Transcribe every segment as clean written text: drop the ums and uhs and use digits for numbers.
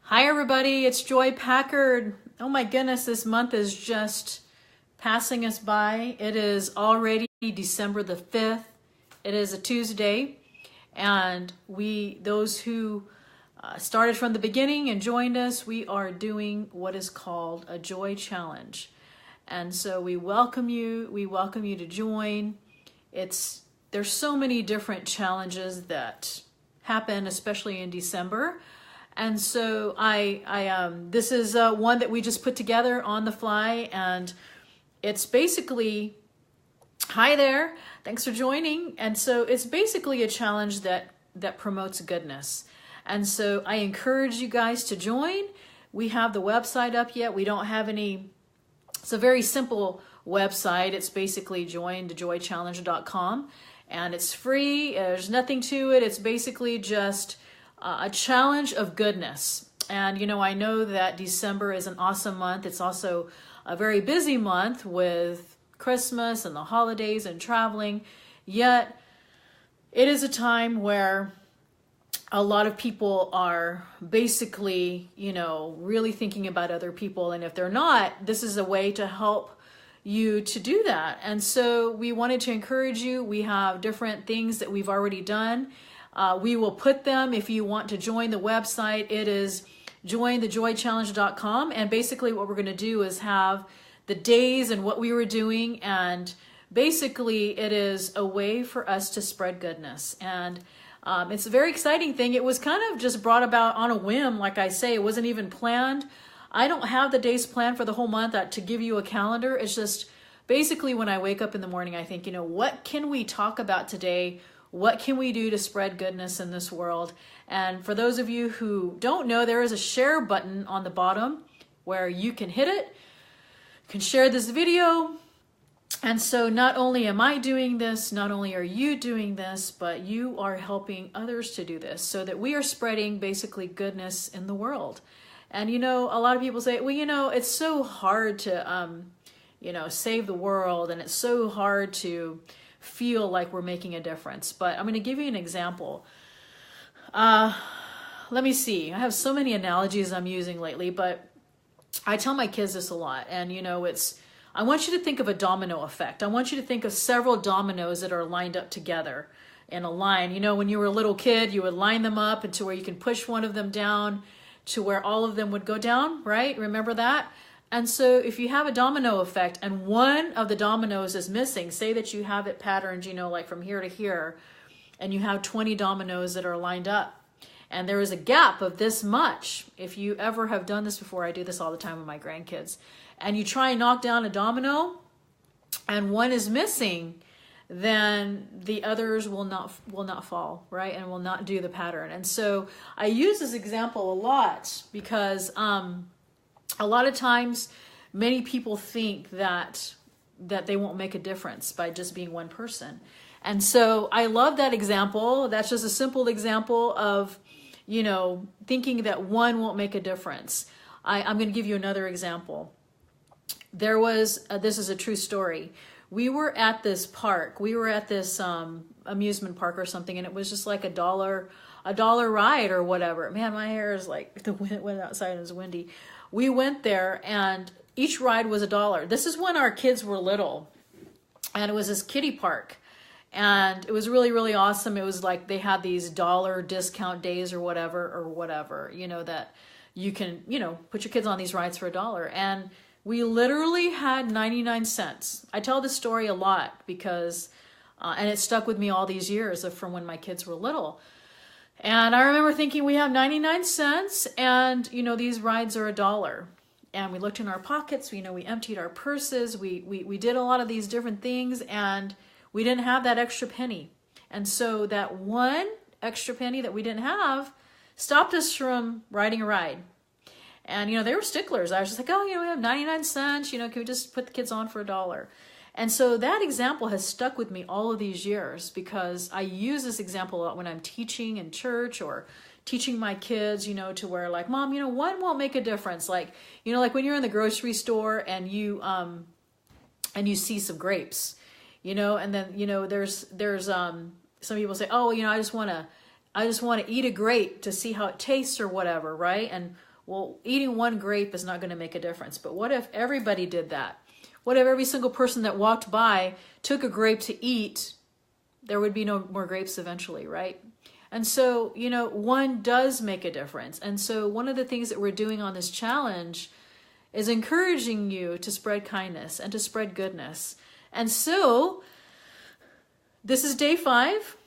Hi everybody, it's Joy Packard. Oh my goodness, this month is just passing us by. It is already December the 5th. It is a Tuesday, and those who started from the beginning and joined us, we are doing what is called a Joy Challenge. And so we welcome you to join. There's so many different challenges that happen, especially in December. And so this is one that we just put together on the fly, and it's basically, hi there, thanks for joining. And so it's basically a challenge that promotes goodness. And so I encourage you guys to join. We have the website up yet. We don't have any, it's a very simple website. It's basically jointhejoychallenge.com, and it's free. There's nothing to it. It's basically just a challenge of goodness. And I know that December is an awesome month. It's also a very busy month with Christmas and the holidays and traveling. Yet it is a time where a lot of people are basically, really thinking about other people. And if they're not, this is a way to help you to do that. And so we wanted to encourage you. We have different things that we've already done. We will put them, if you want to join the website, it is jointhejoychallenge.com. And basically what we're going to do is have the days and what we were doing. And basically it is a way for us to spread goodness. And it's a very exciting thing. It was kind of just brought about on a whim. Like I say, it wasn't even planned. I don't have the days planned for the whole month to give you a calendar. It's just basically when I wake up in the morning, I think, what can we talk about today? What can we do to spread goodness in this world? And for those of you who don't know, there is a share button on the bottom where you can hit it. You can share this video. And so not only am I doing this, not only are you doing this, but you are helping others to do this so that we are spreading basically goodness in the world. And a lot of people say, well, it's so hard to, save the world, and it's so hard to feel like we're making a difference. But I'm going to give you an example. Let me see. I have so many analogies I'm using lately, but I tell my kids this a lot. And I want you to think of a domino effect. I want you to think of several dominoes that are lined up together in a line. When you were a little kid, you would line them up into where you can push one of them down to where all of them would go down, right? Remember that? And so if you have a domino effect and one of the dominoes is missing, say that you have it patterned, like from here to here, and you have 20 dominoes that are lined up, and there is a gap of this much. If you ever have done this before, I do this all the time with my grandkids, and you try and knock down a domino and one is missing, then the others will not fall, right? And will not do the pattern. And so I use this example a lot because a lot of times, many people think that they won't make a difference by just being one person. And so I love that example. That's just a simple example of, thinking that one won't make a difference. I'm going to give you another example. There was, this is a true story. We were at this park. We were at this amusement park or something, and it was just like a dollar ride or whatever. Man, my hair is like, the wind went outside and it was windy. We went there, and each ride was $1. This is when our kids were little, and it was this kiddie park, and it was really, really awesome. It was like they had these dollar discount days or whatever, that you can, put your kids on these rides for $1. And we literally had 99 cents. I tell this story a lot because, and it stuck with me all these years from when my kids were little. And I remember thinking, we have 99 cents and, these rides are $1. And we looked in our pockets, we emptied our purses, we did a lot of these different things, and we didn't have that extra penny. And so that one extra penny that we didn't have stopped us from riding a ride. And, they were sticklers. I was just like, we have 99 cents, can we just put the kids on for $1? And so that example has stuck with me all of these years because I use this example a lot when I'm teaching in church or teaching my kids, to where like, Mom, one won't make a difference. Like, like when you're in the grocery store and you see some grapes, and then, there's some people say, oh, I just want to eat a grape to see how it tastes or whatever. Right. And Well, eating one grape is not going to make a difference. But what if everybody did that? What if every single person that walked by took a grape to eat? There would be no more grapes eventually, right? And so, you know, one does make a difference. And so one of the things that we're doing on this challenge is encouraging you to spread kindness and to spread goodness. And so this is day 5.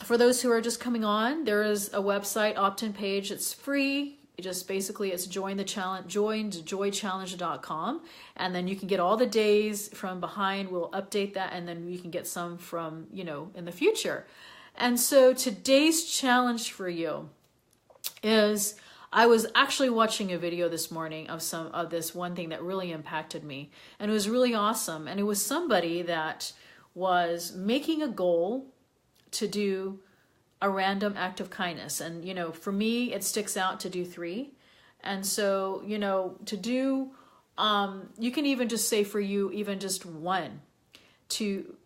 For those who are just coming on, there is a website opt-in page. It's free. It's join the challenge, joinjoychallenge.com. And then you can get all the days from behind. We'll update that. And then you can get some from, you know, in the future. And so today's challenge for you is, I was actually watching a video this morning of this one thing that really impacted me. And it was really awesome. And it was somebody that was making a goal to do a random act of kindness. And, you know, for me, it sticks out to do 3. And so, you know, to do, you can even just say for you, even just 1, to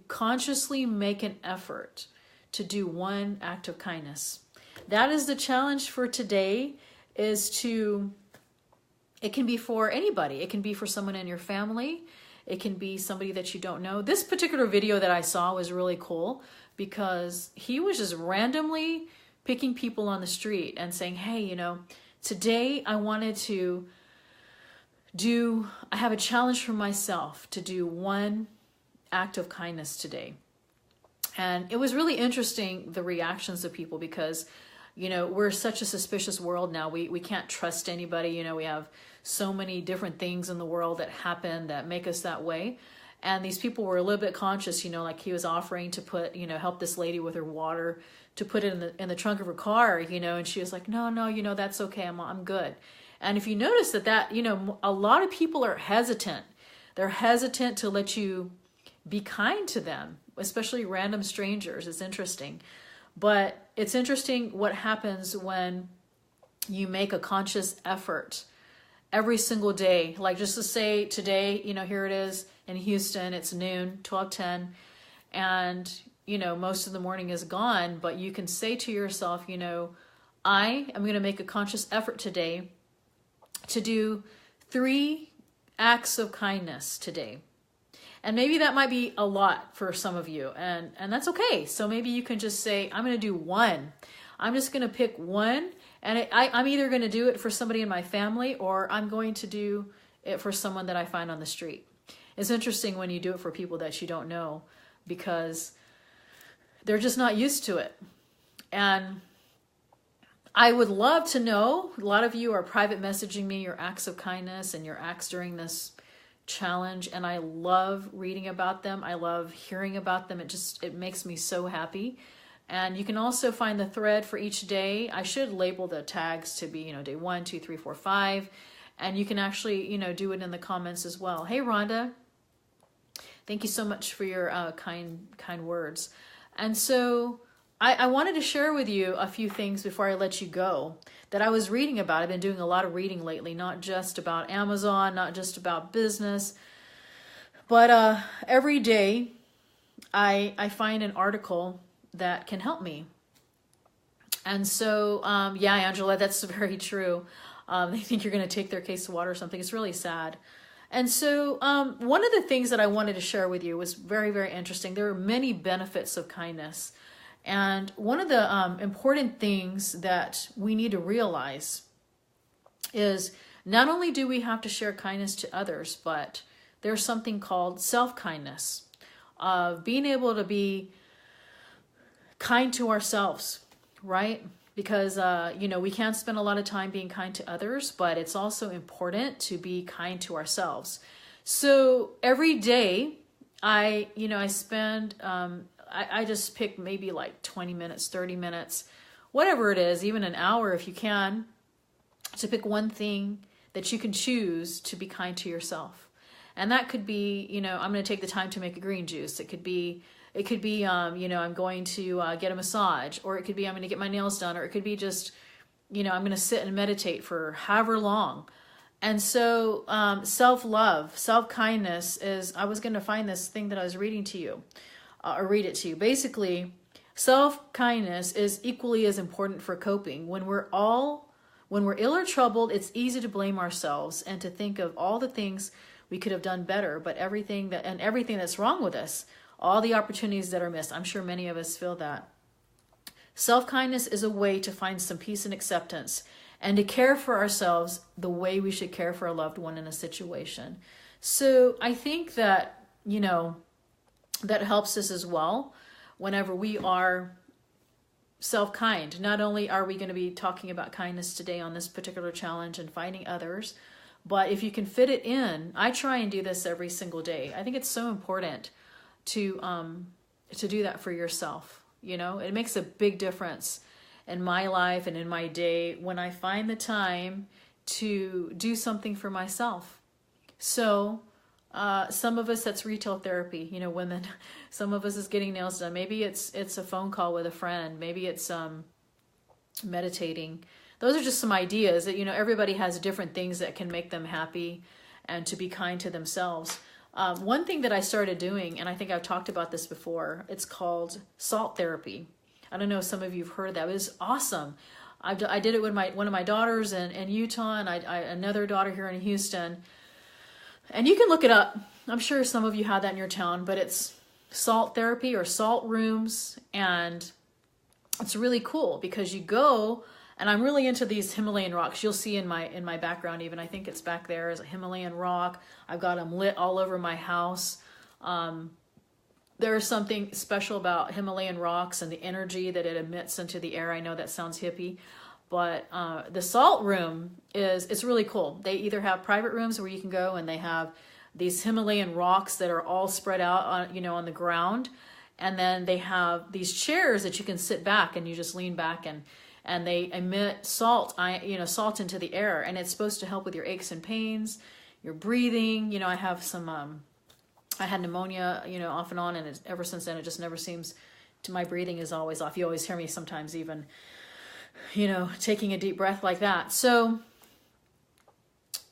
consciously make an effort to do 1 act of kindness. That is the challenge for today, is to, it can be for anybody. It can be for someone in your family. It can be somebody that you don't know. This particular video that I saw was really cool because he was just randomly picking people on the street and saying, hey, you know, today I wanted to I have a challenge for myself to do 1 act of kindness today. And it was really interesting, the reactions of people, because, you know, we're such a suspicious world now. We can't trust anybody. You know, we have so many different things in the world that happen that make us that way. And these people were a little bit conscious, you know, like he was offering to put, you know, help this lady with her water, to put it in the trunk of her car, you know, and she was like, no, you know, that's okay. I'm good. And if you notice that, you know, a lot of people are hesitant. They're hesitant to let you be kind to them, especially random strangers. It's interesting. But it's interesting what happens when you make a conscious effort every single day. Like, just to say today, you know, here it is in Houston, it's noon, 12:10, and, you know, most of the morning is gone, but you can say to yourself, you know, I am going to make a conscious effort today to do 3 acts of kindness today. And maybe that might be a lot for some of you, and that's okay. So maybe you can just say, I'm going to do 1. I'm just going to pick 1, and I'm either going to do it for somebody in my family, or I'm going to do it for someone that I find on the street. It's interesting when you do it for people that you don't know, because they're just not used to it. And I would love to know, a lot of you are private messaging me your acts of kindness and your acts during this challenge, and I love reading about them. I love hearing about them. It makes me so happy. And you can also find the thread for each day. I should label the tags to be, you know, day 1, 2, 3, 4, 5. And you can actually, you know, do it in the comments as well. Hey, Rhonda, thank you so much for your kind words. And so I wanted to share with you a few things before I let you go that I was reading about. I've been doing a lot of reading lately, not just about Amazon, not just about business, but every day I find an article that can help me. And so, yeah, Angela, that's very true. They think you're going to take their case of water or something. It's really sad. And so one of the things that I wanted to share with you was very, very interesting. There are many benefits of kindness. And one of the important things that we need to realize is not only do we have to share kindness to others, but there's something called self-kindness, of being able to be kind to ourselves, right? Because, you know, we can't spend a lot of time being kind to others, but it's also important to be kind to ourselves. So every day I spend, I just pick maybe like 20 minutes, 30 minutes, whatever it is, even an hour if you can, to pick one thing that you can choose to be kind to yourself. And that could be, you know, I'm going to take the time to make a green juice. It could be, you know, I'm going to get a massage, or it could be I'm going to get my nails done, or it could be just, you know, I'm going to sit and meditate for however long. And so self-love, self-kindness is, I was going to find this thing that I was reading to you, or read it to you. Basically, self-kindness is equally as important for coping. When we're all When we're ill or troubled, it's easy to blame ourselves and to think of all the things we could have done better, but everything that's wrong with us, all the opportunities that are missed. I'm sure many of us feel that. Self-kindness is a way to find some peace and acceptance and to care for ourselves the way we should care for a loved one in a situation. So I think that, that helps us as well whenever we are self-kind. Not only are we going to be talking about kindness today on this particular challenge and finding others, but if you can fit it in, I try and do this every single day. I think it's so important to do that for yourself. It makes a big difference in my life and in my day when I find the time to do something for myself. So some of us, that's retail therapy, women. Some of us is getting nails done. Maybe it's a phone call with a friend. Maybe it's meditating. Those are just some ideas that, everybody has different things that can make them happy and to be kind to themselves. One thing that I started doing, and I think I've talked about this before, it's called salt therapy. I don't know if some of you have heard of that. It was awesome. I did it with one of my daughters in Utah, and another daughter here in Houston. And you can look it up. I'm sure some of you have that in your town, but it's salt therapy or salt rooms. And it's really cool because you go, and I'm really into these Himalayan rocks. You'll see in my background even, I think it's back there, is a Himalayan rock. I've got them lit all over my house. There's something special about Himalayan rocks and the energy that it emits into the air. I know that sounds hippie, but the salt room it's really cool. They either have private rooms where you can go and they have these Himalayan rocks that are all spread out on the ground. And then they have these chairs that you can sit back and you just lean back and they emit salt into the air, and it's supposed to help with your aches and pains, your breathing. I have some, I had pneumonia, off and on, and ever since then, it just never seems my breathing is always off. You always hear me sometimes even, taking a deep breath like that. So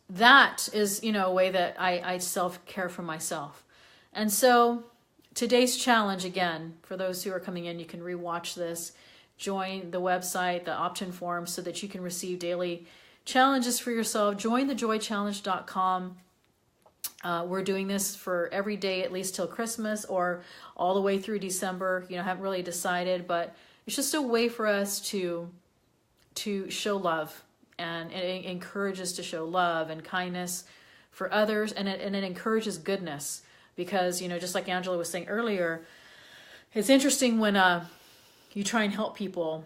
that is, a way that I self-care for myself. And so today's challenge, again, for those who are coming in, you can rewatch this. Join the website, the opt-in form, so that you can receive daily challenges for yourself. Join thejoychallenge.com. We're doing this for every day, at least till Christmas or all the way through December. I haven't really decided, but it's just a way for us to show love, and it encourages to show love and kindness for others, and it encourages goodness because, just like Angela was saying earlier, it's interesting when you try and help people,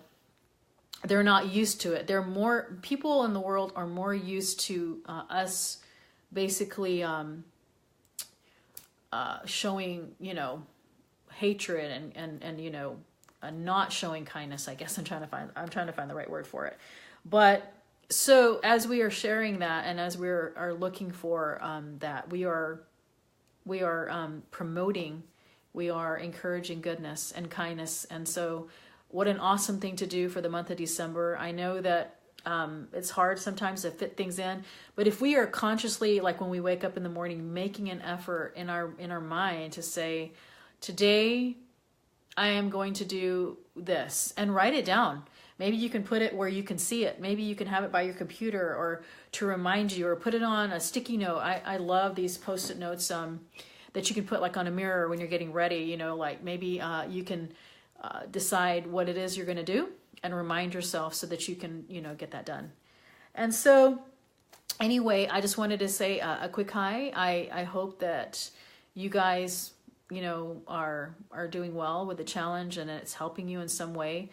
they're not used to it. People in the world are more used to us basically showing, hatred and not showing kindness. I guess I'm trying to find the right word for it. But so as we are sharing that, and as we are looking for that, we are promoting. We are encouraging goodness and kindness. And so what an awesome thing to do for the month of December. I know that it's hard sometimes to fit things in, but if we are consciously, like when we wake up in the morning, making an effort in our mind to say, today I am going to do this, and write it down. Maybe you can put it where you can see it. Maybe you can have it by your computer or to remind you, or put it on a sticky note. I love these Post-it notes that you can put like on a mirror when you're getting ready, like maybe you can decide what it is you're going to do and remind yourself so that you can, get that done. And so anyway, I just wanted to say a quick hi. I hope that you guys, are doing well with the challenge and it's helping you in some way.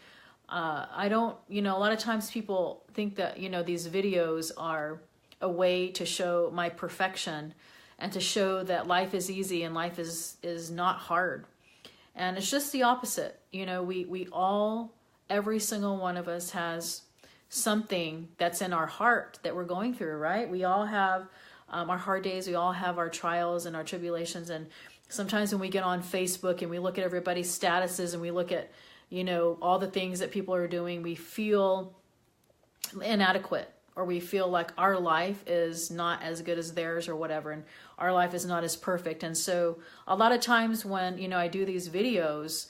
I don't, a lot of times people think that, these videos are a way to show my perfection and to show that life is easy and life is not hard. And it's just the opposite. We all, every single one of us has something that's in our heart that we're going through, right? We all have our hard days. We all have our trials and our tribulations. And sometimes when we get on Facebook and we look at everybody's statuses and we look at, all the things that people are doing, we feel inadequate, or we feel like our life is not as good as theirs or whatever, and our life is not as perfect. And so a lot of times when, I do these videos,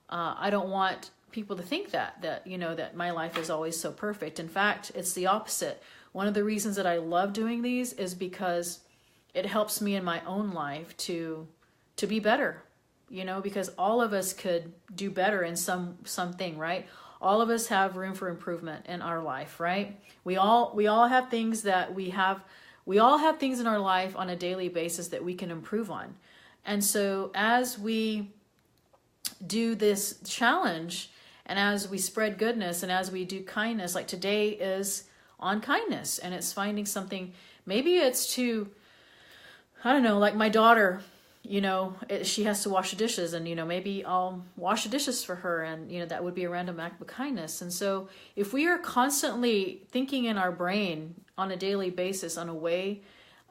I don't want people to think that that my life is always so perfect. In fact, it's the opposite. One of the reasons that I love doing these is because it helps me in my own life to be better, because all of us could do better in something, right? All of us have room for improvement in our life, right? We all have things that we all have things in our life on a daily basis that we can improve on. And so as we do this challenge, and as we spread goodness, and as we do kindness, like today is on kindness, and it's finding something, maybe it's to, I don't know, like my daughter, she has to wash the dishes, and, maybe I'll wash the dishes for her, and, that would be a random act of kindness. And so if we are constantly thinking in our brain on a daily basis on a way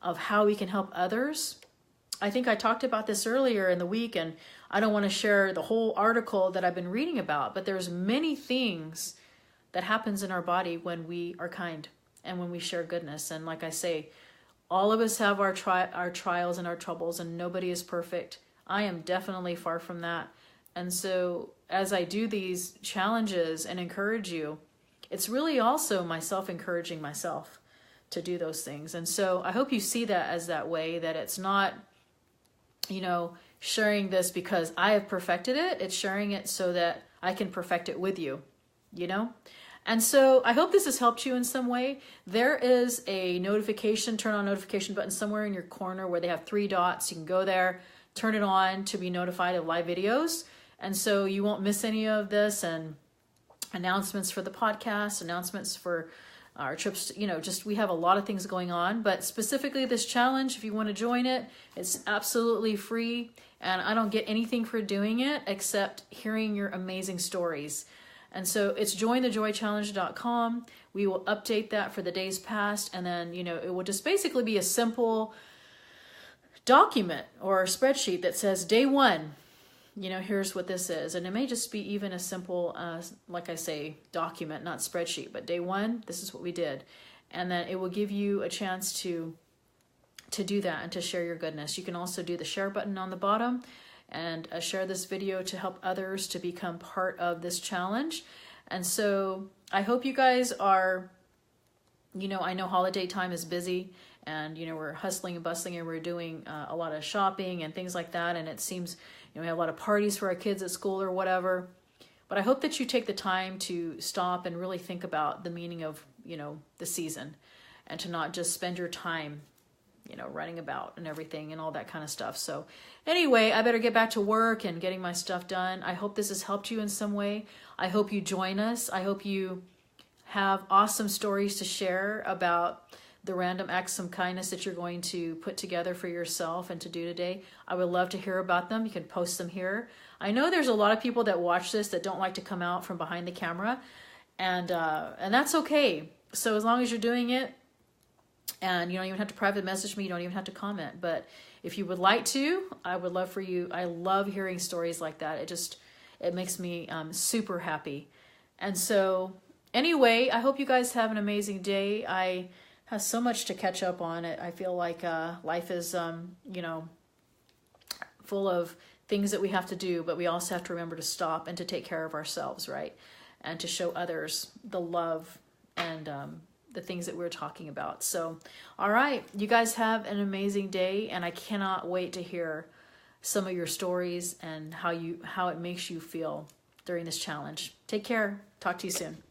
of how we can help others, I think I talked about this earlier in the week, and I don't want to share the whole article that I've been reading about, but there's many things that happens in our body when we are kind and when we share goodness. And like I say, all of us have our trials and our troubles, and nobody is perfect. I am definitely far from that. And so as I do these challenges and encourage you, it's really also myself encouraging myself to do those things. And so I hope you see that as that way, that it's not, sharing this because I have perfected it. It's sharing it so that I can perfect it with you, And so I hope this has helped you in some way. There is a turn on notification button somewhere in your corner where they have 3 dots. You can go there, turn it on to be notified of live videos. And so you won't miss any of this, and announcements for the podcast, announcements for our trips, we have a lot of things going on. But specifically this challenge, if you want to join it, it's absolutely free. And I don't get anything for doing it except hearing your amazing stories. And so it's jointhejoychallenge.com. We will update that for the days past. And then, it will just basically be a simple document or a spreadsheet that says day 1, here's what this is. And it may just be even a simple, like I say, document, not spreadsheet, but day 1, this is what we did. And then it will give you a chance to do that and to share your goodness. You can also do the share button on the bottom and share this video to help others to become part of this challenge. And so I hope you guys are, I know holiday time is busy, and, we're hustling and bustling, and we're doing a lot of shopping and things like that. And it seems, we have a lot of parties for our kids at school or whatever. But I hope that you take the time to stop and really think about the meaning of, the season, and to not just spend your time running about and everything and all that kind of stuff. So anyway, I better get back to work and getting my stuff done. I hope this has helped you in some way. I hope you join us. I hope you have awesome stories to share about the random acts of kindness that you're going to put together for yourself and to do today. I would love to hear about them. You can post them here. I know there's a lot of people that watch this that don't like to come out from behind the camera, and that's okay. So as long as you're doing it, and you don't even have to private message me, you don't even have to comment. But if you would like to, I would love for you. I love hearing stories like that. It makes me super happy. And so anyway, I hope you guys have an amazing day. I have so much to catch up on. I feel like life is, full of things that we have to do, but we also have to remember to stop and to take care of ourselves, right? And to show others the love and the things that we're talking about. So, all right, you guys have an amazing day, and I cannot wait to hear some of your stories and how it makes you feel during this challenge. Take care. Talk to you soon.